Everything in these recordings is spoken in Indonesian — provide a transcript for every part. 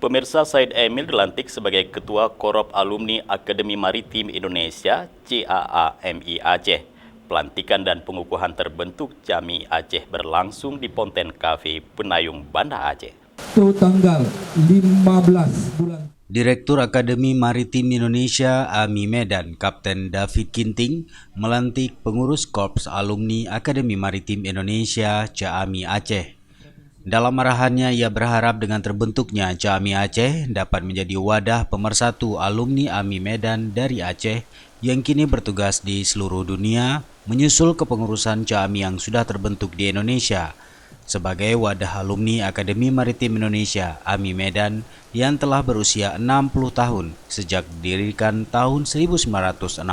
Pemirsa, Said Emil dilantik sebagai Ketua Korup Alumni Akademi Maritim Indonesia CAAMI Aceh. Pelantikan dan pengukuhan terbentuk Jami Aceh berlangsung di Ponten Cafe Penayung Banda Aceh. Itu tanggal 15 bulan. Direktur Akademi Maritim Indonesia AMI Medan, Kapten David Ginting, melantik pengurus Korps Alumni Akademi Maritim Indonesia CAAMI Aceh. Dalam arahannya, ia berharap dengan terbentuknya CAAMI Aceh dapat menjadi wadah pemersatu alumni AMI Medan dari Aceh yang kini bertugas di seluruh dunia, menyusul kepengurusan CAAMI yang sudah terbentuk di Indonesia sebagai wadah alumni Akademi Maritim Indonesia AMI Medan yang telah berusia 60 tahun sejak didirikan tahun 1960.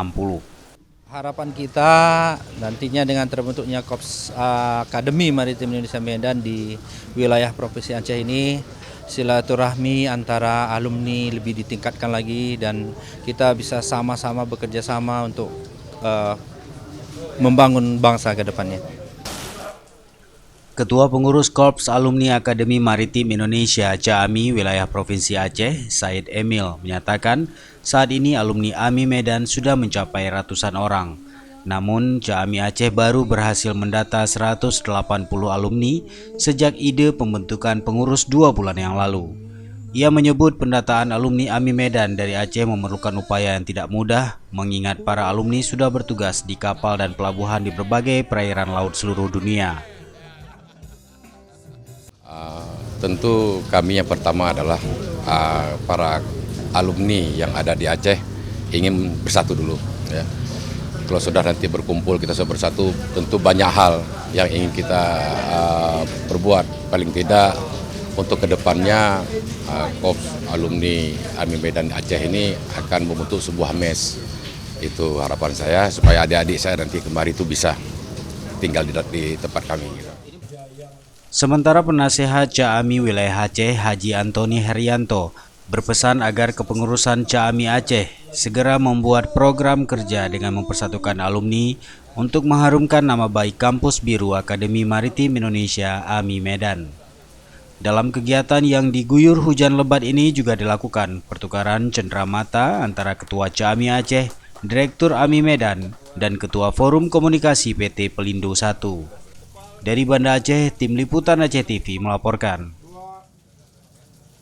Harapan kita nantinya dengan terbentuknya Korps Akademi Maritim Indonesia Medan di wilayah Provinsi Aceh ini, silaturahmi antara alumni lebih ditingkatkan lagi dan kita bisa sama-sama bekerja sama untuk membangun bangsa ke depannya. Ketua Pengurus Korps Alumni Akademi Maritim Indonesia CAAMI wilayah Provinsi Aceh, Said Emil, menyatakan saat ini alumni AMI Medan sudah mencapai ratusan orang. Namun CAAMI Aceh baru berhasil mendata 180 alumni sejak ide pembentukan pengurus 2 bulan yang lalu. Ia menyebut pendataan alumni AMI Medan dari Aceh memerlukan upaya yang tidak mudah, mengingat para alumni sudah bertugas di kapal dan pelabuhan di berbagai perairan laut seluruh dunia. Tentu kami yang pertama adalah para alumni yang ada di Aceh ingin bersatu dulu. Ya. Kalau sudah nanti berkumpul kita sudah bersatu, tentu banyak hal yang ingin kita perbuat. Paling tidak untuk kedepannya Korps Alumni AMI Medan Aceh ini akan membentuk sebuah mes. Itu harapan saya supaya adik-adik saya nanti kemari itu bisa tinggal di tempat kami. Sementara penasehat CAAMI wilayah Aceh Haji Antoni Herianto berpesan agar kepengurusan CAAMI Aceh segera membuat program kerja dengan mempersatukan alumni untuk mengharumkan nama baik Kampus Biru Akademi Maritim Indonesia AMI Medan. Dalam kegiatan yang diguyur hujan lebat ini juga dilakukan pertukaran cenderamata antara Ketua CAAMI Aceh, Direktur AMI Medan, dan Ketua Forum Komunikasi PT Pelindo I. Dari Banda Aceh, Tim Liputan Aceh TV melaporkan.